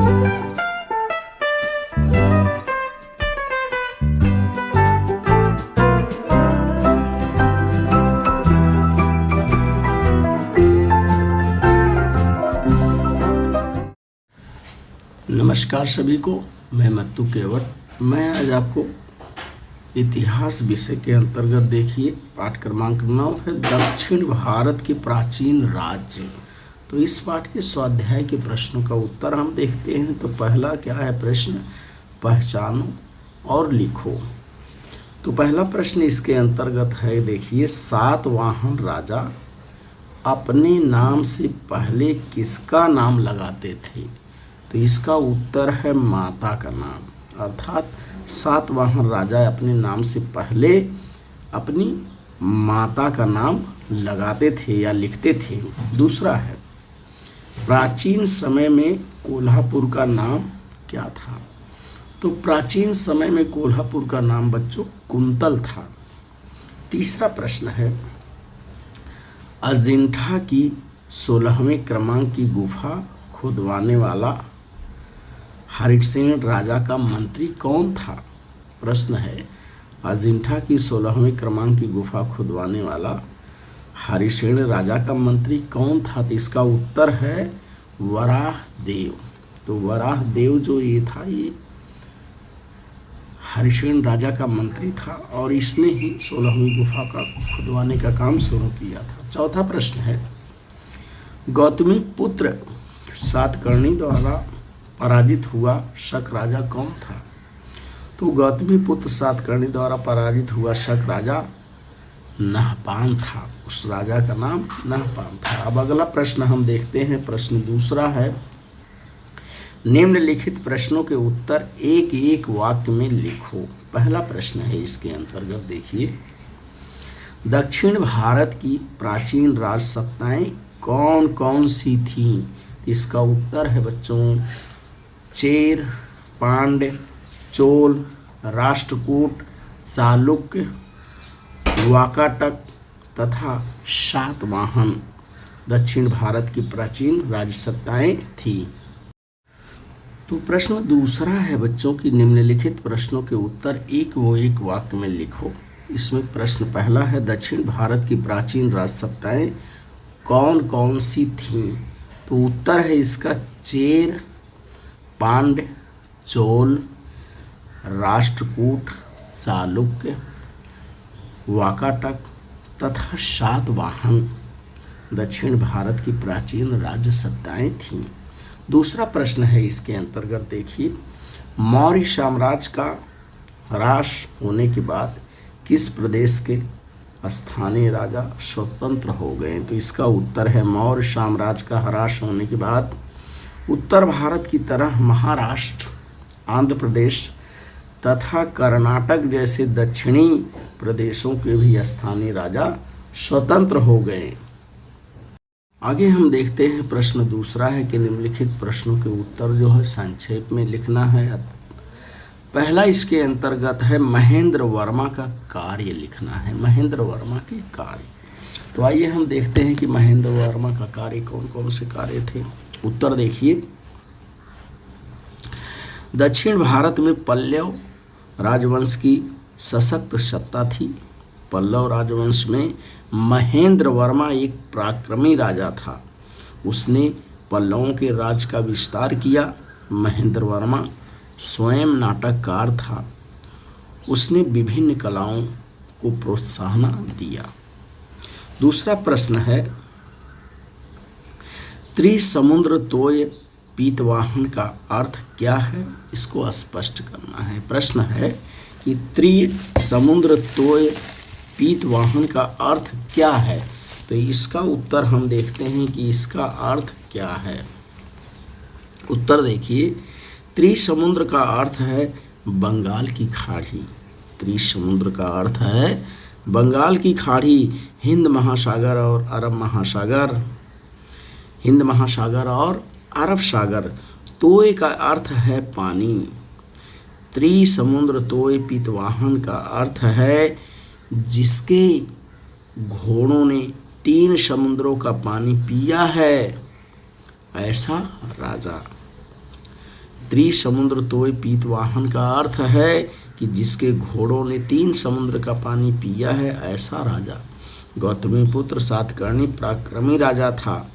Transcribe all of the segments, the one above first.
नमस्कार सभी को, मैं मत्तू केवट। मैं आज आपको इतिहास विषय के अंतर्गत देखिए पाठ क्रमांक 9 है दक्षिण भारत के प्राचीन राज्य। तो इस पाठ के स्वाध्याय के प्रश्नों का उत्तर हम देखते हैं। तो पहला क्या है प्रश्न, पहचानो और लिखो। तो पहला प्रश्न इसके अंतर्गत है, देखिए सातवाहन राजा अपने नाम से पहले किसका नाम लगाते थे? तो इसका उत्तर है माता का नाम, अर्थात सातवाहन राजा अपने नाम से पहले अपनी माता का नाम लगाते थे या लिखते थे। दूसरा है, प्राचीन समय में कोल्हापुर का नाम क्या था? तो प्राचीन समय में कोल्हापुर का नाम बच्चों कुंतल था। तीसरा प्रश्न है, अजिंठा की 16वें क्रमांक की गुफा खुदवाने वाला हरिसेन राजा का मंत्री कौन था? प्रश्न है, अजिंठा की 16वें क्रमांक की गुफा खुदवाने वाला हरिसेन राजा का मंत्री कौन था? तो इसका उत्तर है वराह देव। तो वराह देव जो ये था, ये हरिसेन राजा का मंत्री था और इसने ही 16वीं गुफा का खुदवाने का काम शुरू किया था। चौथा प्रश्न है, गौतमी पुत्र सातकर्णी द्वारा पराजित हुआ शक राजा कौन था? तो गौतमी पुत्र सातकर्णी द्वारा पराजित हुआ शक राजा नहपान था। उस राजा का नाम नहपान था। अब अगला प्रश्न हम देखते हैं। प्रश्न दूसरा है, निम्नलिखित प्रश्नों के उत्तर एक एक वाक्य में लिखो। पहला प्रश्न है इसके अंतर्गत, देखिए दक्षिण भारत की प्राचीन राजसत्ताएं कौन कौन सी थीं? इसका उत्तर है बच्चों चेर, पांड्य, चोल, राष्ट्रकूट, चालुक्य, वाकाटक तथा सातवाहन दक्षिण भारत की प्राचीन राजसत्ताएं थी। तो प्रश्न दूसरा है बच्चों की निम्नलिखित प्रश्नों के उत्तर एक वाक्य में लिखो। इसमें प्रश्न पहला है, दक्षिण भारत की प्राचीन राजसत्ताएं कौन कौन सी थीं? तो उत्तर है इसका चेर, पांड्य, चोल, राष्ट्रकूट, चालुक्य, वाकाटक तथा सातवाहन दक्षिण भारत की प्राचीन राजसत्ताएं थीं। दूसरा प्रश्न है इसके अंतर्गत, देखिए मौर्य साम्राज्य का ह्रास होने के बाद किस प्रदेश के स्थानीय राजा स्वतंत्र हो गए? तो इसका उत्तर है मौर्य साम्राज्य का ह्रास होने के बाद उत्तर भारत की तरह महाराष्ट्र, आंध्र प्रदेश तथा कर्नाटक जैसे दक्षिणी प्रदेशों के भी स्थानीय राजा स्वतंत्र हो गए। आगे हम देखते हैं। प्रश्न दूसरा है कि निम्नलिखित प्रश्नों के उत्तर जो है संक्षेप में लिखना है। पहला इसके अंतर्गत है महेंद्र वर्मा का कार्य लिखना है। महेंद्र वर्मा के कार्य, तो आइए हम देखते हैं कि महेंद्र वर्मा का कार्य कौन कौन से कार्य थे। उत्तर देखिए, दक्षिण भारत में पल्लव राजवंश की सशक्त सत्ता थी। पल्लव राजवंश में महेंद्र वर्मा एक पराक्रमी राजा था। उसने पल्लवों के राज का विस्तार किया। महेंद्र वर्मा स्वयं नाटककार था। उसने विभिन्न कलाओं को प्रोत्साहन दिया। दूसरा प्रश्न है, त्रिसमुद्र तोय पीतवाहन का अर्थ क्या है? इसको स्पष्ट करना है। प्रश्न है कि त्रिसमुद्र तोय पीतवाहन का अर्थ क्या है? तो इसका उत्तर हम देखते हैं कि इसका अर्थ क्या है। उत्तर देखिए, त्रिसमुद्र का अर्थ है बंगाल की खाड़ी। त्रिसमुद्र का अर्थ है बंगाल की खाड़ी, हिंद महासागर और अरब महासागर, हिंद महासागर और अरब सागर। तोय का अर्थ है पानी। त्रिसमुद्र तोय पीतवाहन का अर्थ है जिसके घोड़ों ने 3 समुद्रों का पानी पिया है, ऐसा राजा। त्रिसमुद्र तोय पीतवाहन का अर्थ है कि जिसके घोड़ों ने 3 समुद्र का पानी पिया है, ऐसा राजा गौतमीपुत्र सातकर्णी पराक्रमी राजा था।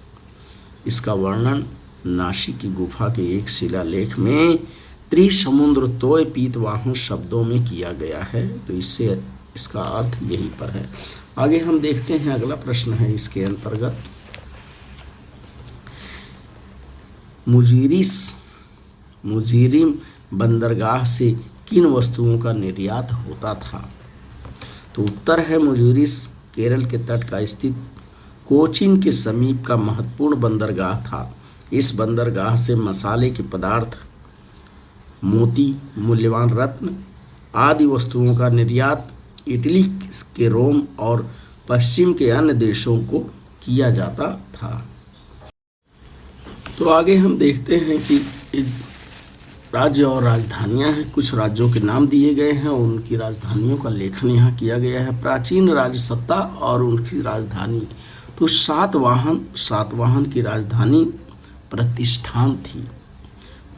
इसका वर्णन नासिक की गुफा के एक शिलालेख में त्रिसमुद्र तोय पीतवाहन शब्दों में किया गया है। तो इससे इसका अर्थ यही पर है। आगे हम देखते हैं, अगला प्रश्न है इसके अंतर्गत, मुजीरिम बंदरगाह से किन वस्तुओं का निर्यात होता था? तो उत्तर है मुजीरिस केरल के तट का स्थित कोचीन के समीप का महत्वपूर्ण बंदरगाह था। इस बंदरगाह से मसाले के पदार्थ, मोती, मूल्यवान रत्न आदि वस्तुओं का निर्यात इटली के रोम और पश्चिम के अन्य देशों को किया जाता था। तो आगे हम देखते हैं कि राज्य और राजधानियां हैं। कुछ राज्यों के नाम दिए गए हैं, उनकी राजधानियों का लेखन यहाँ किया गया है। प्राचीन राज्य सत्ता और उनकी राजधानी। तो सातवाहन की राजधानी प्रतिष्ठान थी।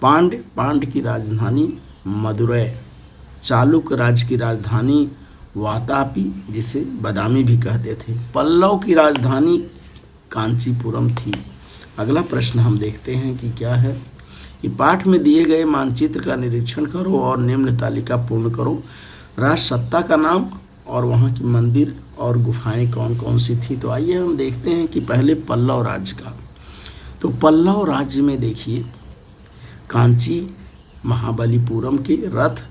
पांड्य की राजधानी मदुरै। चालुक्य राज्य की राजधानी वातापी, जिसे बादामी भी कहते थे। पल्लव की राजधानी कांचीपुरम थी। अगला प्रश्न हम देखते हैं कि क्या है। ये पाठ में दिए गए मानचित्र का निरीक्षण करो और निम्न तालिका पूर्ण करो। राज सत्ता का नाम और वहाँ की मंदिर और गुफाएं कौन कौन सी थी। तो आइए हम देखते हैं कि पहले पल्लव राज्य का। तो पल्लव राज्य में देखिए, कांची महाबलीपुरम के रथ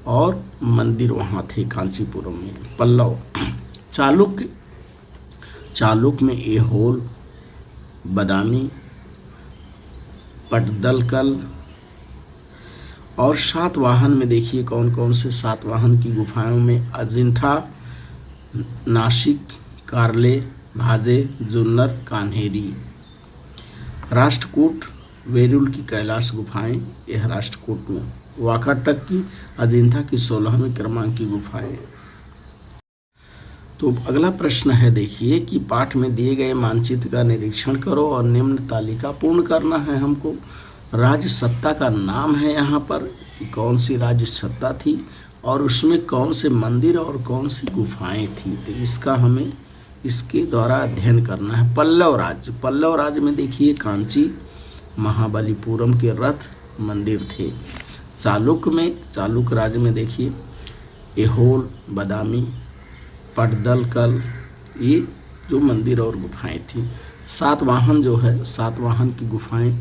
और मंदिर वहाँ थे कांचीपुरम में। पल्लव। चालुक्य में ऐहोल, बादामी, पटदलकल और सातवाहन में देखिए कौन कौन से सातवाहन की गुफाओं में अजिंठा, नासिक, कार्ले, भाजे, जुन्नर, कान्हेरी। राष्ट्रकूट वेरुल की कैलाश गुफाएं, यह राष्ट्रकूट में। वाकाटक की अजिंठा की 16वें क्रमांक की गुफाएं। तो अगला प्रश्न है, देखिए कि पाठ में दिए गए मानचित्र का निरीक्षण करो और निम्न तालिका पूर्ण करना है हमको। राज्य सत्ता का नाम है यहाँ पर कि कौन सी राज्य सत्ता थी और उसमें कौन से मंदिर और कौन सी गुफाएं थी। तो इसका हमें इसके द्वारा अध्ययन करना है। पल्लव राज्य में देखिए कांची महाबलीपुरम के रथ मंदिर थे। चालुक्य राज्य में देखिए ऐहोल, बादामी, पटदलकल, ये जो मंदिर और गुफाएं थी। सातवाहन की गुफाएं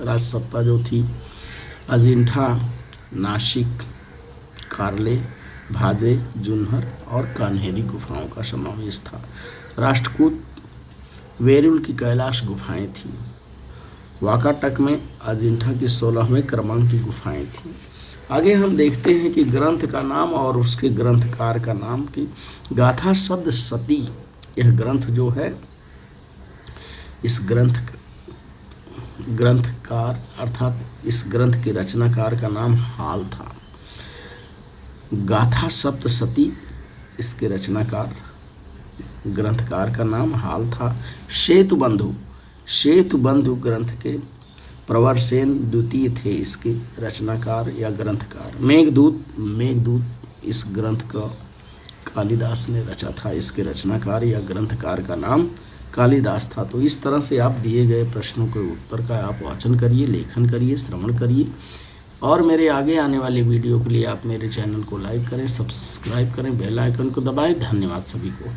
राजसत्ता जो थी, अजिंठा, नासिक, कार्ले, भाजे, जुन्नर और कान्हेरी गुफाओं का समावेश था। राष्ट्रकूट वेरुल की कैलाश गुफाएं थी। वाकाटक में अजिंठा की 16वें क्रमांक की गुफाएं थी। आगे हम देखते हैं कि ग्रंथ का नाम और उसके ग्रंथकार का नाम की। गाथा शब्द सती, यह ग्रंथ जो है, इस ग्रंथकार अर्थात इस ग्रंथ के रचनाकार का नाम हाल था। गाथा सप्तशती, इसके रचनाकार ग्रंथकार का नाम हाल था। सेतुबंधु ग्रंथ के प्रवरसेन द्वितीय थे इसके रचनाकार या ग्रंथकार। मेघदूत इस ग्रंथ का कालिदास ने रचा था। इसके रचनाकार या ग्रंथकार का नाम कालिदास था। तो इस तरह से आप दिए गए प्रश्नों के उत्तर का आप वाचन करिए, लेखन करिए, श्रवण करिए और मेरे आगे आने वाले वीडियो के लिए आप मेरे चैनल को लाइक करें, सब्सक्राइब करें, बेल आइकन को दबाएं। धन्यवाद सभी को।